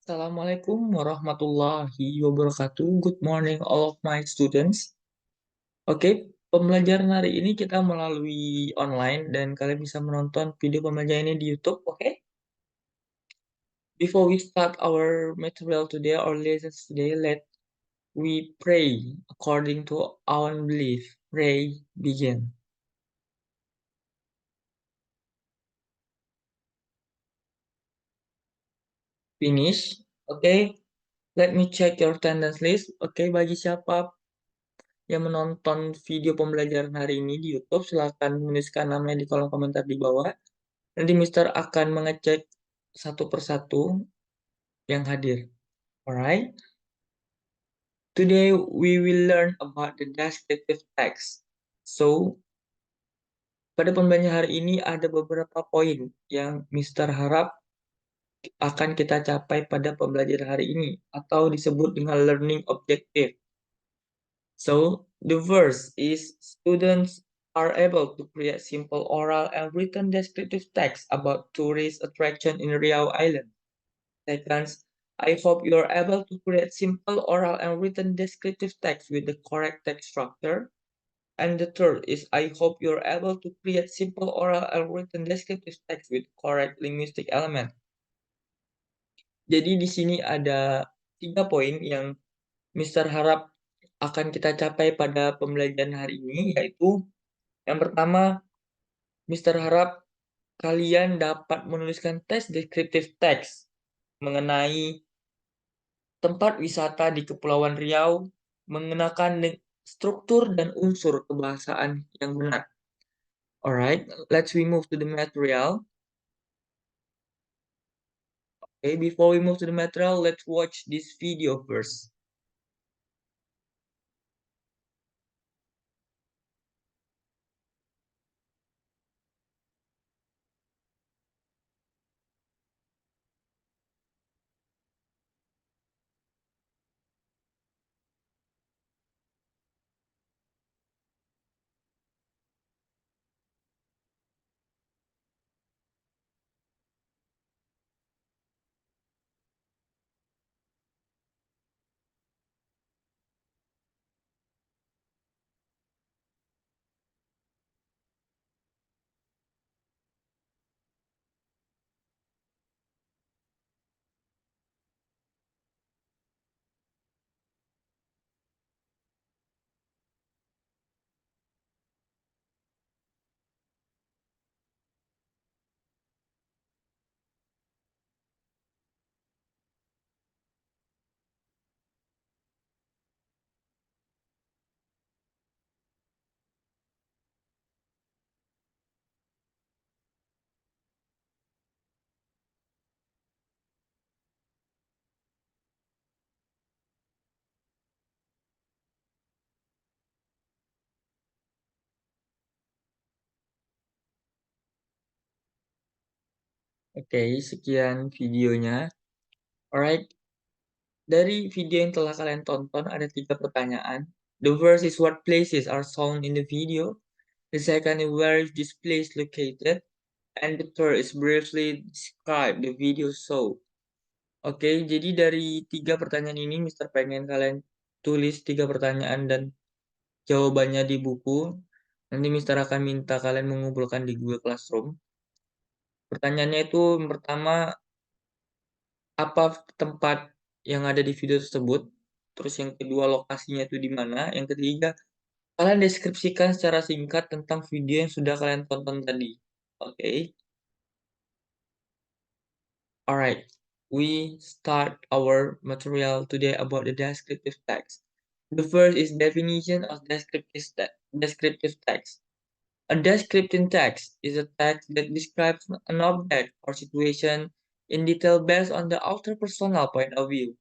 Assalamualaikum warahmatullahi wabarakatuh. Good morning all of my students. Oke, pembelajaran hari ini kita melalui online dan kalian bisa menonton video pembelajaran ini di YouTube, oke? Before we start our material today, our lessons today, let we pray according to our belief. Pray, begin. Finish, oke? Let me check your attendance list. Oke, bagi siapa yang menonton video pembelajaran hari ini di YouTube, silakan menuliskan namanya di kolom komentar di bawah. Nanti Mister akan mengecek satu persatu yang hadir. Alright. Today we will learn about the descriptive text. So, pada pembelajaran hari ini ada beberapa poin yang Mister harap akan kita capai pada pembelajaran hari ini atau disebut dengan learning objective. So, the first is students are able to create simple oral and written descriptive text about tourist attraction in Riau Island. Second, I hope you're able to create simple oral and written descriptive text with the correct text structure. And the third is I hope you're able to create simple oral and written descriptive text with correct linguistic element. Jadi di sini ada 3 poin yang Mister harap akan kita capai pada pembelajaran hari ini, yaitu yang pertama, Mister harap kalian dapat menuliskan teks descriptive text mengenai tempat wisata di Kepulauan Riau mengenakan struktur dan unsur kebahasaan yang benar. Alright, let's we move to the material. Okay, before we move to the material, let's watch this video first. Oke, sekian videonya. Alright, dari video yang telah kalian tonton ada 3 pertanyaan. The first is what places are shown in the video. The second is where is this place located. And the third is briefly describe the video show. Oke, jadi dari 3 pertanyaan ini Mister pengen kalian tulis 3 pertanyaan dan jawabannya di buku. Nanti Mister akan minta kalian mengumpulkan di Google Classroom. Pertanyaannya itu yang pertama, apa tempat yang ada di video tersebut? Terus yang kedua, lokasinya itu di mana? Yang ketiga, kalian deskripsikan secara singkat tentang video yang sudah kalian tonton tadi. Oke. Alright, we start our material today about the descriptive text. The first is definition of descriptive text. A descriptive text is a text that describes an object or situation in detail based on the author personal point of view.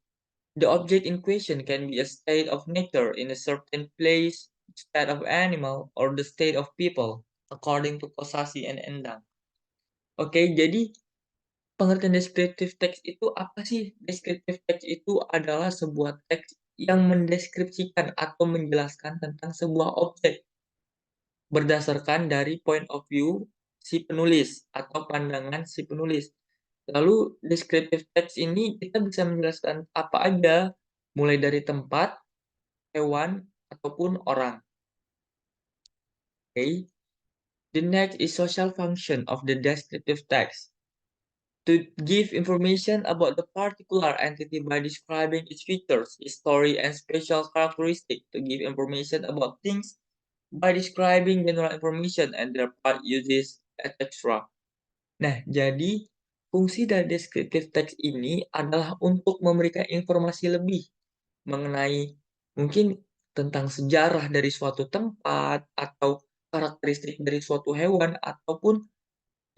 The object in question can be a state of nature in a certain place, state of animal, or the state of people, according to Kosasi and Endang. Oke, jadi pengertian descriptive text itu apa sih? Descriptive text itu adalah sebuah teks yang mendeskripsikan atau menjelaskan tentang sebuah objek berdasarkan dari point of view si penulis atau pandangan si penulis. Lalu descriptive text ini kita bisa menjelaskan apa aja, mulai dari tempat, hewan, ataupun orang. Okay. The next is social function of the descriptive text. To give information about the particular entity by describing its features, its story, and special characteristic. To give information about things by describing general information and their part uses, etc. Nah, jadi fungsi dari descriptive text ini adalah untuk memberikan informasi lebih mengenai mungkin tentang sejarah dari suatu tempat atau karakteristik dari suatu hewan ataupun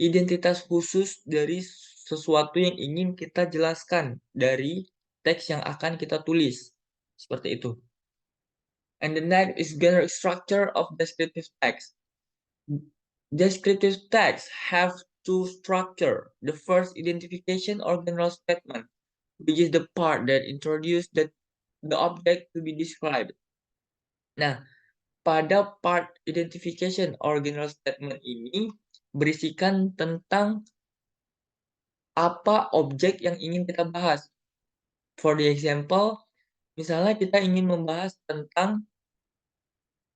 identitas khusus dari sesuatu yang ingin kita jelaskan dari teks yang akan kita tulis. Seperti itu. And the next is general structure of descriptive text. Descriptive text have two structure. The first, identification or general statement, which is the part that introduce the object to be described. Nah, pada part identification or general statement ini berisikan tentang apa objek yang ingin kita bahas. For the example, misalnya kita ingin membahas tentang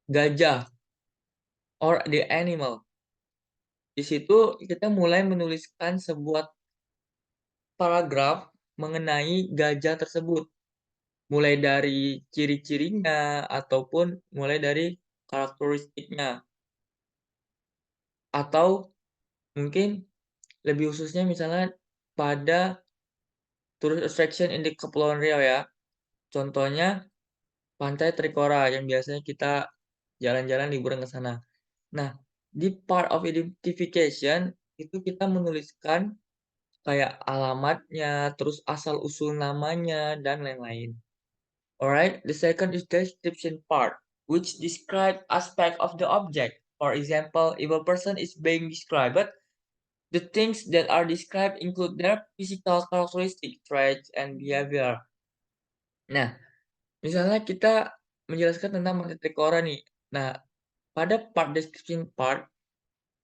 gajah or the animal. Di situ kita mulai menuliskan sebuah paragraf mengenai gajah tersebut. Mulai dari ciri-cirinya ataupun mulai dari karakteristiknya. Atau mungkin lebih khususnya misalnya pada tourist attraction in di Kepulauan Riau ya. Contohnya Pantai Trikora yang biasanya kita jalan-jalan liburan ke sana. Nah, di part of identification itu kita menuliskan kayak alamatnya, terus asal-usul namanya, dan lain-lain. Alright, the second is description part, which describe aspect of the object. For example, if a person is being described, the things that are described include their physical characteristic, traits, and behavior. Nah, misalnya kita menjelaskan tentang Manticore nih. Nah, pada part description part,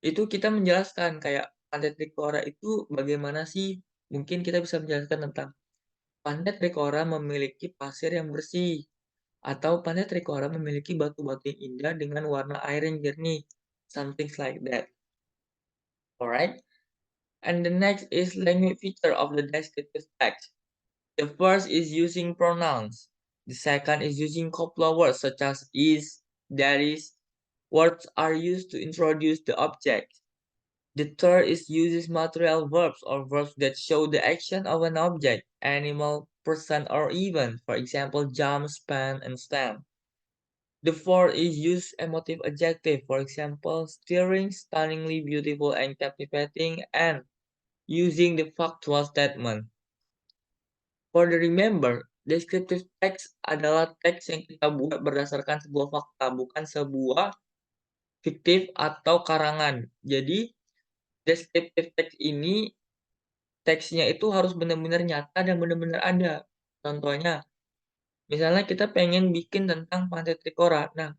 itu kita menjelaskan kayak Pantai Trikora itu bagaimana sih? Mungkin kita bisa menjelaskan tentang Pantai Trikora memiliki pasir yang bersih, atau Pantai Trikora memiliki batu-batu yang indah dengan warna air yang jernih, something like that. Alright? And the next is language feature of the descriptive text. The first is using pronouns. The second is using couplet words such as is, that is. Words are used to introduce the object. The third is uses material verbs or verbs that show the action of an object, animal, person, or event. For example, jump, span, and stand. The fourth is use emotive adjective. For example, stirring, stunningly beautiful, and captivating, and using the factual statement. For the remember, descriptive text adalah teks yang kita buat berdasarkan sebuah fakta, bukan sebuah fiktif atau karangan. Jadi, descriptive text ini teksnya itu harus benar-benar nyata dan benar-benar ada. Contohnya, misalnya kita pengen bikin tentang Pantai Trikora. Nah,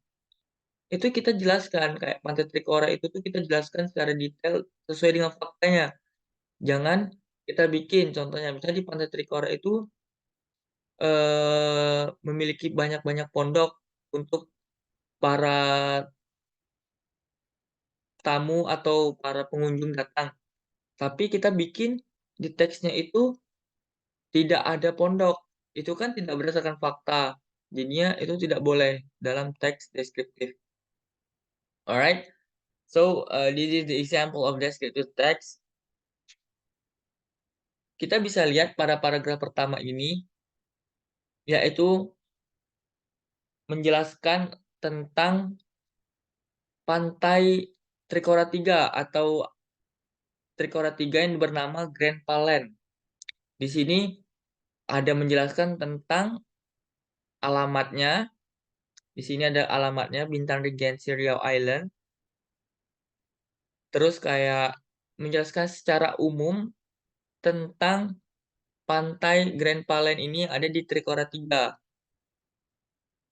itu kita jelaskan kayak Pantai Trikora itu tuh kita jelaskan secara detail sesuai dengan faktanya. Jangan kita bikin contohnya misalnya di Pantai Trikora itu memiliki banyak-banyak pondok untuk para tamu atau para pengunjung datang. Tapi kita bikin di teksnya itu tidak ada pondok. Itu kan tidak berdasarkan fakta. Jadinya itu tidak boleh dalam teks deskriptif. Alright? So, this is the example of descriptive text. Kita bisa lihat pada paragraf pertama ini, yaitu menjelaskan tentang Pantai Trikora 3 atau Trikora 3 yang bernama Grand Palen. Di sini ada menjelaskan tentang alamatnya. Di sini ada alamatnya Bintang Regency Riau Island. Terus kayak menjelaskan secara umum tentang Pantai Grand Palen ini yang ada di Trikora 3.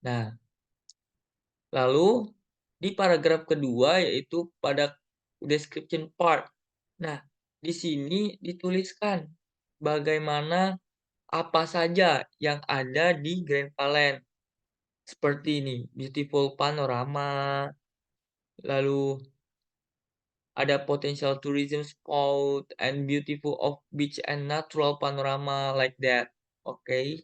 Nah, lalu di paragraf kedua yaitu pada description part. Nah, di sini dituliskan bagaimana apa saja yang ada di Grand Palen. Seperti ini, beautiful panorama, lalu ada potential tourism spot and beautiful of beach and natural panorama like that. Oke,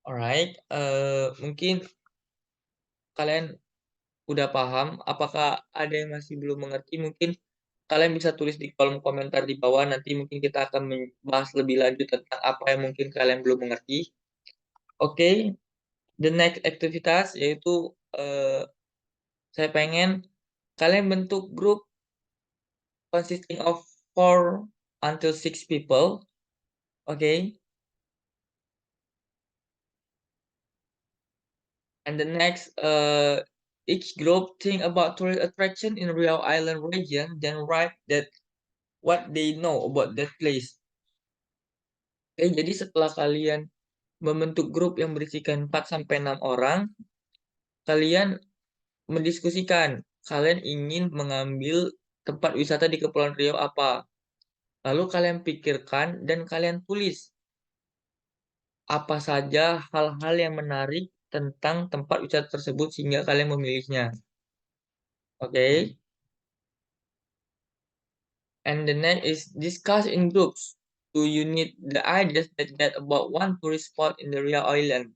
alright. Mungkin kalian udah paham. Apakah ada yang masih belum mengerti? Mungkin kalian bisa tulis di kolom komentar di bawah. Nanti mungkin kita akan membahas lebih lanjut tentang apa yang mungkin kalian belum mengerti. Oke, the next aktivitas yaitu saya pengen kalian bentuk grup consisting of 4 until 6 people. Okay. And the next, each group think about tourist attraction in Riau Island region, then write that what they know about that place. Oke, jadi setelah kalian membentuk grup yang berisikan 4 sampai 6 orang, kalian mendiskusikan kalian ingin mengambil tempat wisata di Kepulauan Riau apa. Lalu kalian pikirkan dan kalian tulis apa saja hal-hal yang menarik tentang tempat wisata tersebut sehingga kalian memilihnya. Oke. And the next is discuss in groups. Do you need the ideas that get about one tourist spot in the Riau Island?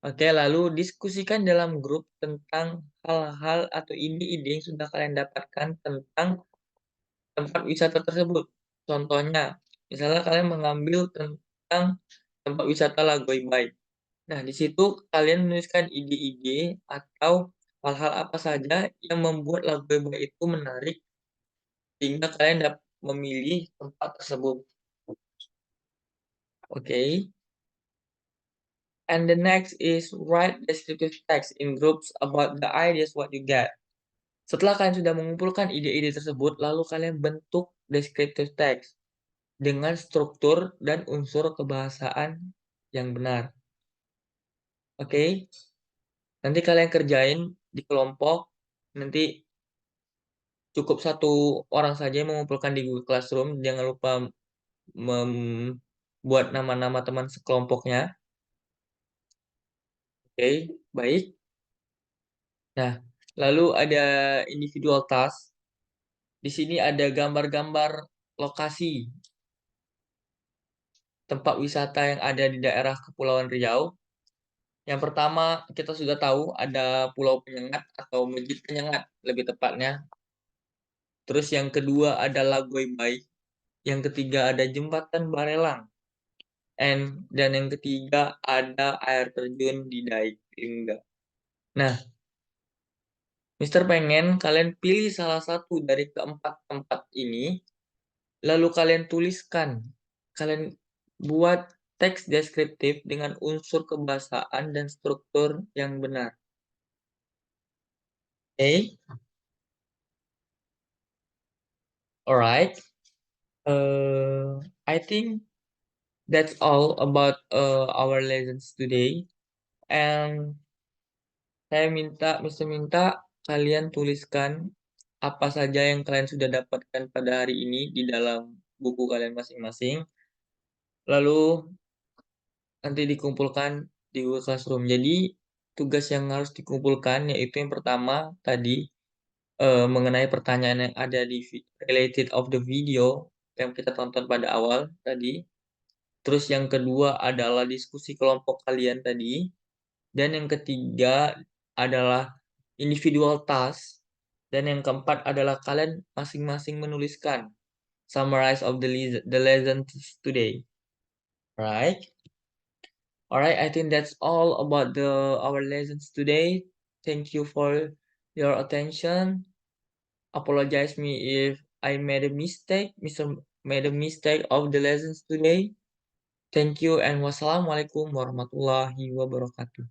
Oke, lalu diskusikan dalam grup tentang hal-hal atau ide-ide yang sudah kalian dapatkan tentang tempat wisata tersebut. Contohnya, misalnya kalian mengambil tentang tempat wisata Lagoy Bay. Nah, di situ kalian menuliskan ide-ide atau hal-hal apa saja yang membuat Lagoy Bay itu menarik sehingga kalian dapat memilih tempat tersebut. Oke. And the next is write descriptive text in groups about the ideas what you get. Setelah kalian sudah mengumpulkan ide-ide tersebut, lalu kalian bentuk descriptive text dengan struktur dan unsur kebahasaan yang benar. Oke. Nanti kalian kerjain di kelompok. Nanti cukup 1 orang saja yang mengumpulkan di Google Classroom. Jangan lupa membuat nama-nama teman sekelompoknya. Oke, baik. Nah, lalu ada individual task. Di sini ada gambar-gambar lokasi tempat wisata yang ada di daerah Kepulauan Riau. Yang pertama, kita sudah tahu ada Pulau Penyengat atau Masjid Penyengat lebih tepatnya. Terus yang kedua ada Lagoy Bay. Yang ketiga ada Jembatan Barelang. Dan yang ketiga ada air terjun di Daigingga. Nah, Mister pengen kalian pilih salah satu dari keempat tempat ini, lalu kalian tuliskan. Kalian buat teks deskriptif dengan unsur kebahasaan dan struktur yang benar. Okay? Alright. I think that's all about our lessons today. And saya Mister minta kalian tuliskan apa saja yang kalian sudah dapatkan pada hari ini di dalam buku kalian masing-masing. Lalu nanti dikumpulkan di Google Classroom. Jadi tugas yang harus dikumpulkan yaitu yang pertama tadi mengenai pertanyaan yang ada di related of the video yang kita tonton pada awal tadi. Terus yang kedua adalah diskusi kelompok kalian tadi. Dan yang ketiga adalah individual task. Dan yang keempat adalah kalian masing-masing menuliskan summarize of the lesson today. Right? Alright, I think that's all about our lessons today. Thank you for your attention. Apologize me if I made a mistake, made a mistake of the lessons today. Thank you and wassalamualaikum warahmatullahi wabarakatuh.